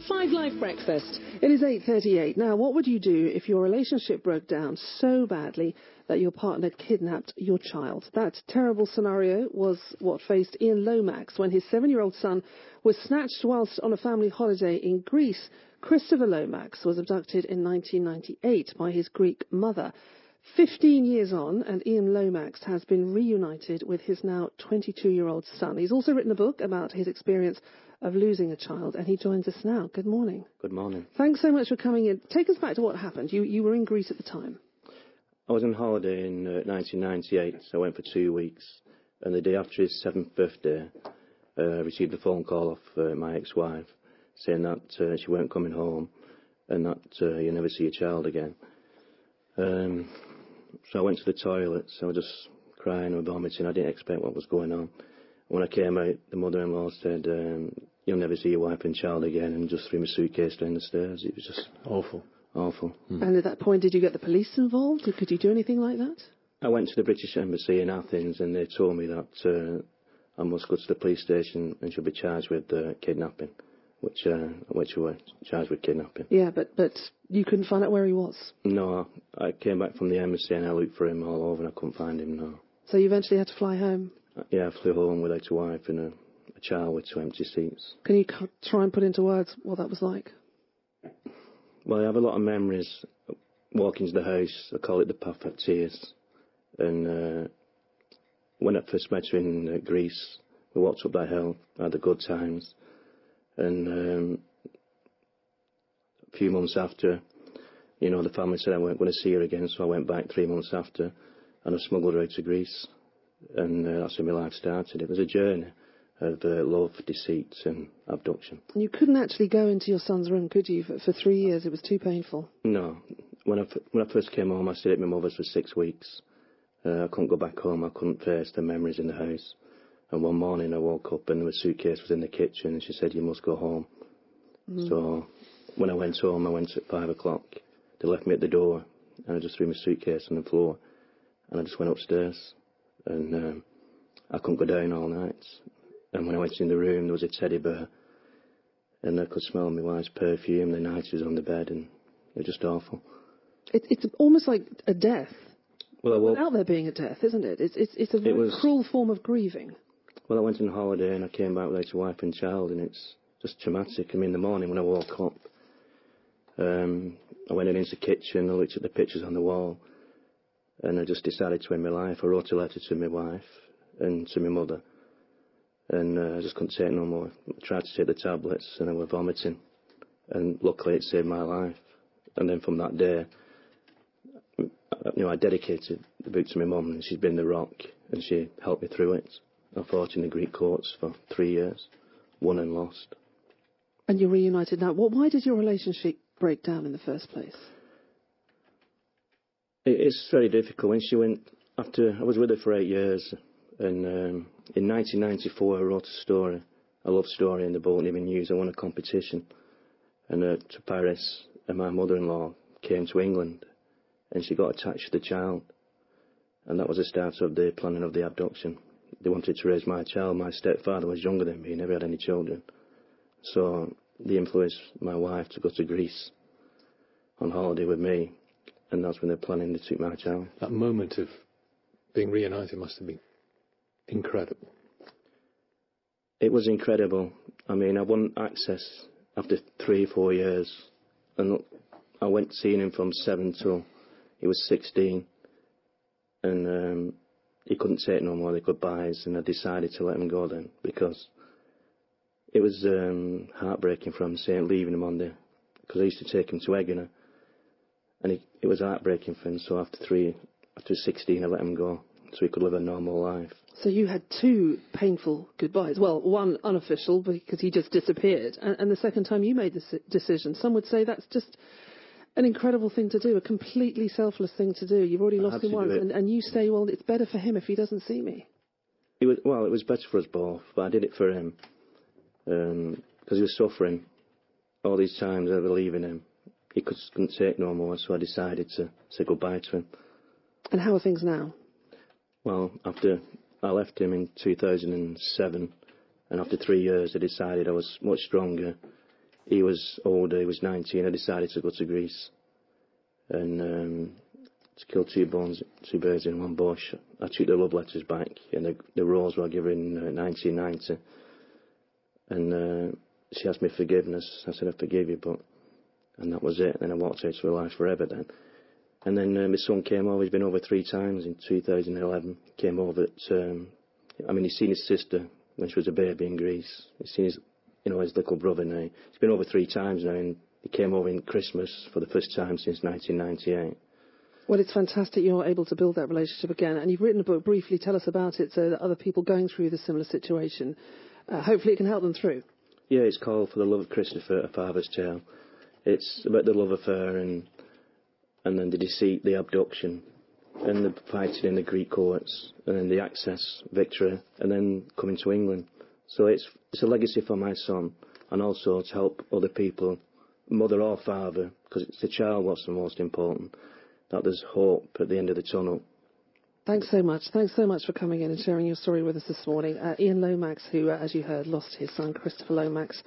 5 Live Breakfast. It is 8:38. Now, what would you do if your relationship broke down so badly that your partner kidnapped your child? That terrible scenario was what faced Ian Lomax when his 7-year-old son was snatched whilst on a family holiday in Greece. Christopher Lomax was abducted in 1998 by his Greek mother. 15 years on, and Ian Lomax has been reunited with his now 22-year-old son. He's also written a book about his experience of losing a child, and he joins us now. Good morning. Good morning. Thanks so much for coming in. Take us back to what happened. You were in Greece at the time. I was on holiday in 1998, so I went for 2 weeks, and the day after his 7th birthday, I received a phone call off my ex-wife saying that she weren't coming home and that you'll never see your child again. So I went to the toilet, so I was just crying and vomiting. I didn't expect what was going on. When I came out, the mother-in-law said, you'll never see your wife and child again, and just threw my suitcase down the stairs. It was just awful. And at that point, did you get the police involved? Could you do anything like that? I went to the British Embassy in Athens, and they told me that I must go to the police station and should be charged with kidnapping, which were charged with kidnapping. Yeah, but you couldn't find out where he was? No, I came back from the embassy and I looked for him all over and I couldn't find him, no. So you eventually had to fly home? Yeah, I flew home without a wife and a child with 2 empty seats. Can you try and put into words what that was like? Well, I have a lot of memories walking to the house. I call it the path of tears. And when I first met her in Greece, we walked up that hill, had the good times. And a few months after, the family said I weren't going to see her again, so I went back 3 months after, and I smuggled her out to Greece. And that's when my life started. It was a journey of love, deceit and abduction. And you couldn't actually go into your son's room, could you, for 3 years? It was too painful. No. When I first came home, I stayed at my mother's for 6 weeks. I couldn't go back home. I couldn't face the memories in the house. And one morning I woke up and the suitcase was in the kitchen and she said, you must go home. So when I went home, I went at 5 o'clock. They left me at the door and I just threw my suitcase on the floor and I just went upstairs. And I couldn't go down all night. And when I went in the room, there was a teddy bear. And I could smell my wife's perfume. The night she was on the bed, and it was just awful. It's almost like a death. Well, without there being a death, isn't it? It's a very cruel form of grieving. Well, I went on holiday and I came back without a wife and child, and it's just traumatic. I mean, in the morning when I woke up, I went into the kitchen, I looked at the pictures on the wall, and I just decided to end my life. I wrote a letter to my wife and to my mother, and I just couldn't take it no more. I tried to take the tablets and I was vomiting, and luckily it saved my life. And then from that day, I dedicated the book to my mum, and she's been the rock, and she helped me through it. I fought in the Greek courts for 3 years, won and lost. And you're reunited now. Why did your relationship break down in the first place? It's very difficult. When she went, I was with her for 8 years, and in 1994 I wrote a love story in the Bolton Evening News. I won a competition, and to Paris, and my mother-in-law came to England, and she got attached to the child, and that was the start of the planning of the abduction. They wanted to raise my child. My stepfather was younger than me, he never had any children, so they influenced my wife to go to Greece on holiday with me. And that's when they're planning to take my child. That moment of being reunited must have been incredible. It was incredible. I mean, I won access after 3 or 4 years. And I went seeing him from 7 till he was 16. And he couldn't take no more, the goodbyes. And I decided to let him go then, because it was heartbreaking for him saying leaving him on there. Because I used to take him to Eggenor. And it was heartbreaking for him, so after 16 I let him go, so he could live a normal life. So you had 2 painful goodbyes. Well, one unofficial, because he just disappeared, and the second time you made this decision. Some would say that's just an incredible thing to do, a completely selfless thing to do. You've already lost him once, and you say, well, it's better for him if he doesn't see me. It was better for us both, but I did it for him, because he was suffering all these times I was leaving him. He couldn't take no more, so I decided to say goodbye to him. And how are things now? Well, after I left him in 2007, and after 3 years I decided I was much stronger. he was older, he was 19, I decided to go to Greece and to kill two birds in one bush. I took the love letters back, and the rose were given in 1990. And she asked me forgiveness. I said, I forgive you, and that was it. And I walked out to her life forever then. And then my son came over. He's been over 3 times in 2011. Came over he's seen his sister when she was a baby in Greece. He's seen his little brother now. He's been over 3 times now, and he came over in Christmas for the first time since 1998. Well, it's fantastic you're able to build that relationship again. And you've written a book. Briefly tell us about it so that other people going through the similar situation, hopefully it can help them through. Yeah, it's called For the Love of Christopher, A Father's Tale. It's about the love affair and then the deceit, the abduction, and the fighting in the Greek courts, and then the access, victory, and then coming to England. So it's a legacy for my son, and also to help other people, mother or father, because it's the child what's the most important, that there's hope at the end of the tunnel. Thanks so much. Thanks so much for coming in and sharing your story with us this morning. Ian Lomax, who, as you heard, lost his son Christopher Lomax